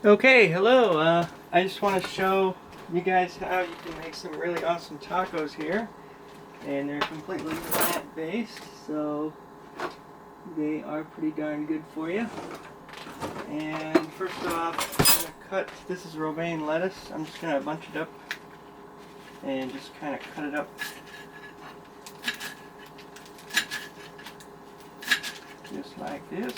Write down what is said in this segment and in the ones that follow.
Okay, hello. I just want to show you guys how you can make some really awesome tacos here. And they're completely plant-based, so they are pretty darn good for you. And first off, I'm going to cut, this is romaine lettuce. I'm just going to bunch it up and just kind of cut it up. Just like this.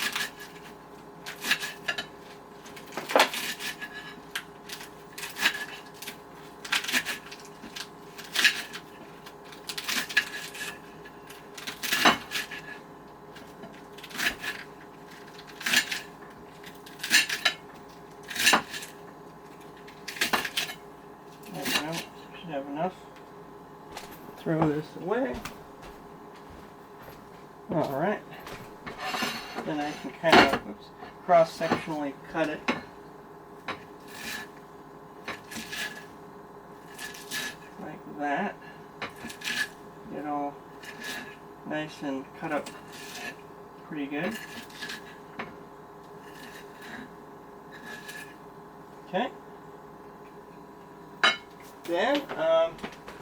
Should have enough. Throw this away. Alright. Then I can kind of cross-sectionally cut it. Like that. Get all nice and cut up pretty good. Okay. Then I'm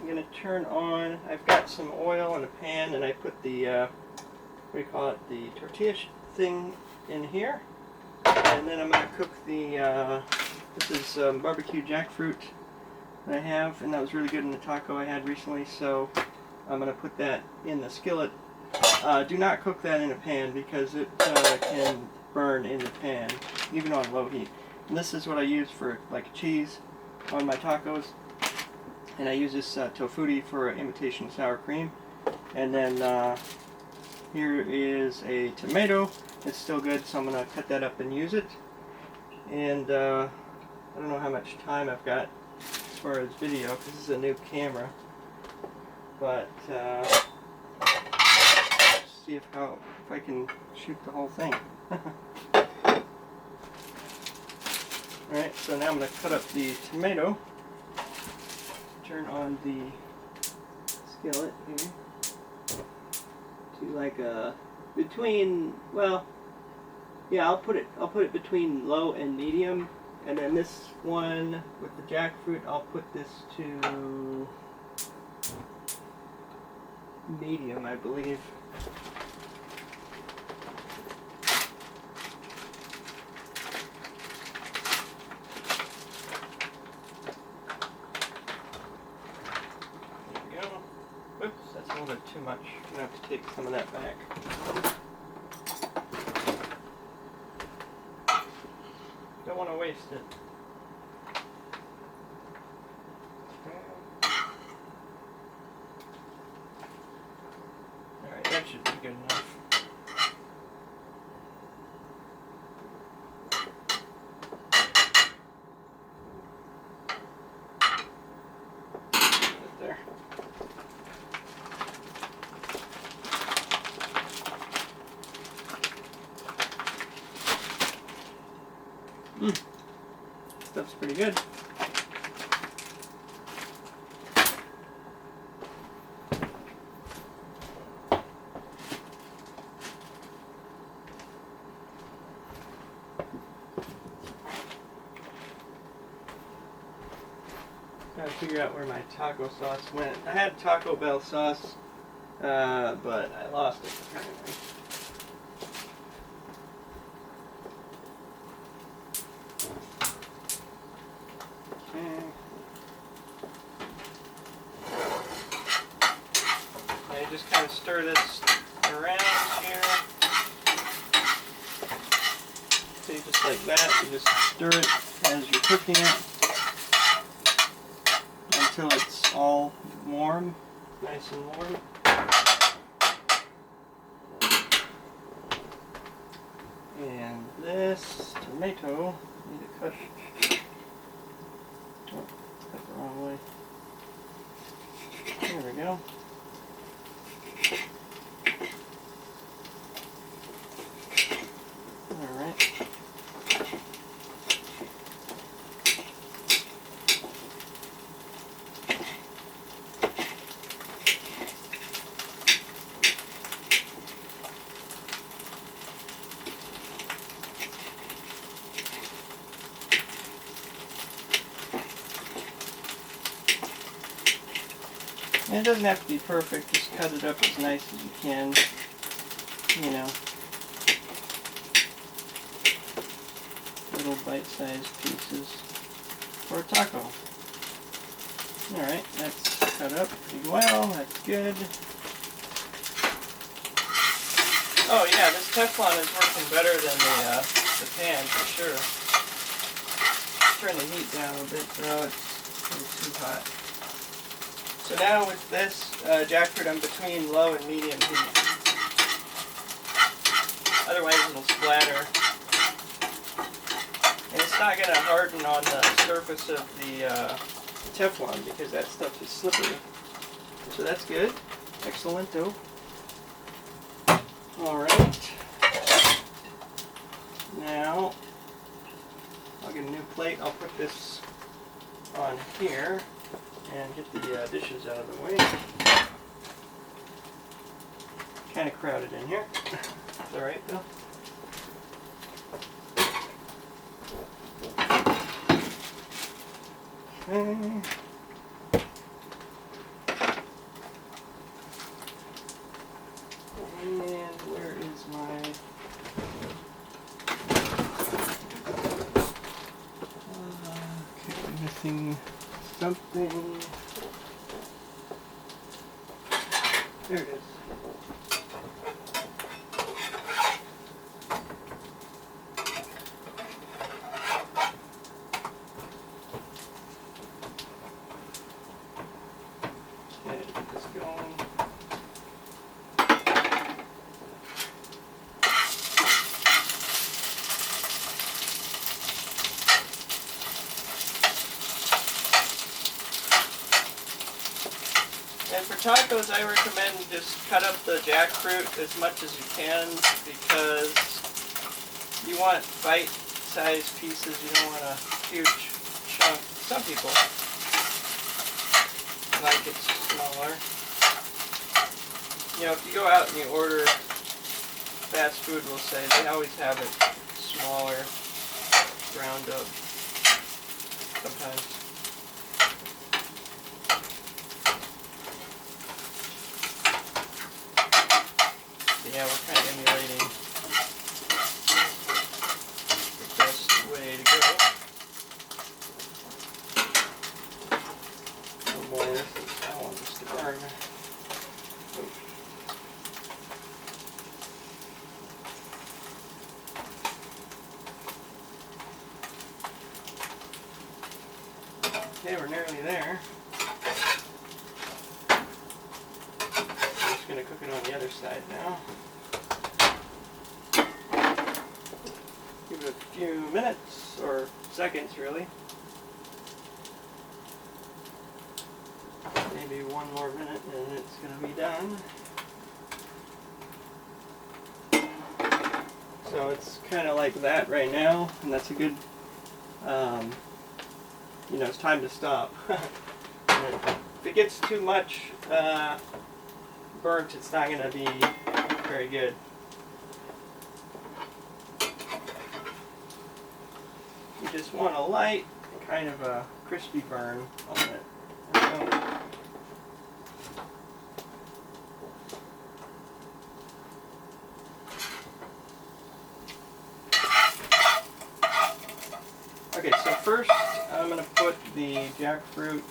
going to turn on, I've got some oil in a pan and I put the, what do you call it, the tortilla thing in here. And then I'm going to cook the, this is barbecue jackfruit that I have, and that was really good in the taco I had recently, so I'm going to put that in the skillet. Do not cook that in a pan because it can burn in the pan, even on low heat. And this is what I use for like cheese on my tacos. And I use this tofutti for imitation sour cream. And then here is a tomato. It's still good, so I'm going to cut that up and use it. And I don't know how much time I've got as far as video, because this is a new camera. But see if I can shoot the whole thing. Alright, so now I'm going to cut up the tomato. Turn on the skillet here to like a between, well, yeah, I'll put it between low and medium, and then this one with the jackfruit, I'll put this to medium, I believe. Oops, that's a little bit too much. I'm going to have to take some of that back. Don't want to waste it. Alright, that should be good enough. Right there. Stuff's pretty good. Gotta figure out where my taco sauce went. I had Taco Bell sauce, but I lost it apparently. And you just kind of stir this around here. See, just like that. You just stir it as you're cooking it until it's all warm, nice and warm. And this tomato, need to cut. Oh, cut the wrong way. There we go. Alright. And it doesn't have to be perfect, just cut it up as nice as you can, you know. Little bite-sized pieces for a taco. Alright, that's cut up pretty well, that's good. Oh yeah, this Teflon is working better than the pan for sure. Turn the heat down a bit, though it's a little too hot. So now with this jackfruit, I'm between low and medium heat. Otherwise it'll splatter. And it's not going to harden on the surface of the Teflon because that stuff is slippery. So that's good. Excellento. Alright. Now, I'll get a new plate. I'll put this on here and get the dishes out of the way. Kind of crowded in here. It's alright though. Okay. And where is my... okay, missing something. There it is. Okay, get this going. And for tacos, I recommend just cut up the jackfruit as much as you can because you want bite-sized pieces. You don't want a huge chunk. Some people like it smaller. You know, if you go out and you order fast food, we'll say, they always have it smaller, ground up sometimes. Yeah, we're kind of emulating the best way to go. Oh boy, I want this to burn. Oops. Okay, we're nearly there. I'm just going to cook it on the other side now. Give it a few minutes, or seconds really. Maybe one more minute and it's going to be done. So it's kind of like that right now, and that's a good, you know, it's time to stop. If it gets too much burnt, it's not going to be very good. You just want a light, kind of a crispy burn on it. Okay, so first I'm going to put the jackfruit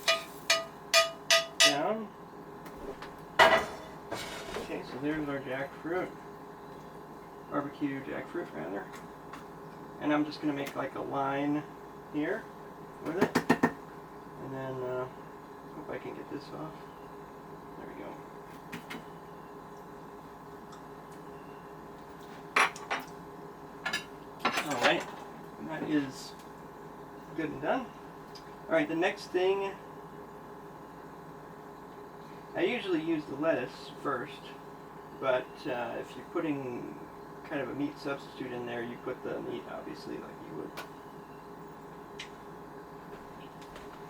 down. Okay, so there's our jackfruit. Barbecue jackfruit, rather. And I'm just going to make like a line here with it. And then, hope I can get this off. There we go. Alright, that is good and done. Alright, the next thing, I usually use the lettuce first, but if you're putting kind of a meat substitute in there, you put the meat obviously like you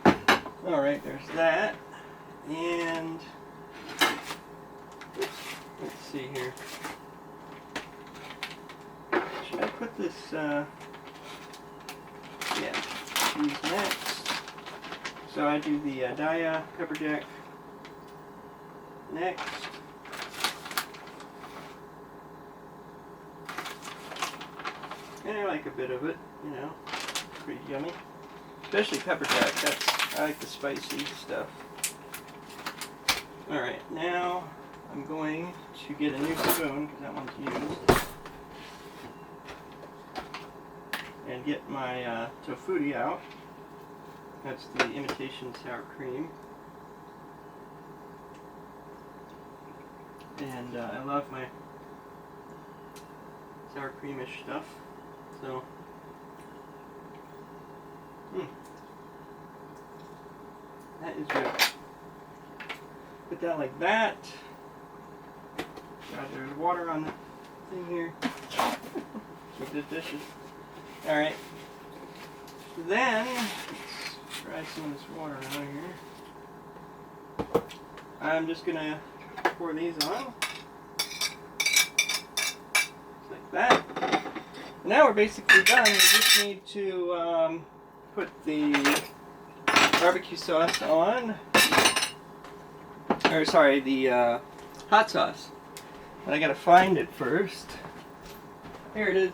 would. Alright, there's that. And oops, let's see here. Should I put this yeah, cheese next. So I do the Daya pepper jack next. And I like a bit of it, you know, pretty yummy. Especially pepper jack, I like the spicy stuff. Alright, now I'm going to get a new spoon, because that one's used. And get my tofutti out. That's the imitation sour cream. And I love my sour creamish stuff. So, that is good. Put that like that. God, there's water on the thing here. Make the dishes. Alright. Then, let's try some of this water out here. I'm just going to pour these on. Just like that. Now we're basically done. We just need to put the barbecue sauce on. Or sorry, the hot sauce. But I gotta find it first. Here it is.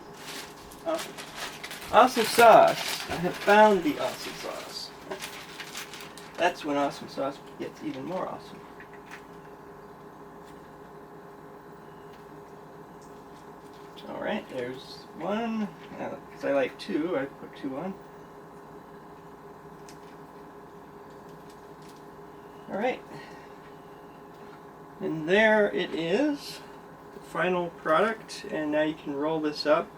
Awesome sauce. I have found the awesome sauce. That's when awesome sauce gets even more awesome. Alright, there's one. Because I like two, I put two on. Alright. And there it is. The final product. And now you can roll this up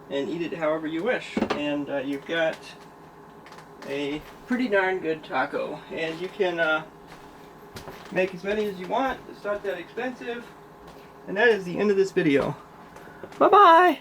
and eat it however you wish. And you've got a pretty darn good taco. And you can make as many as you want. It's not that expensive. And that is the end of this video. Bye-bye!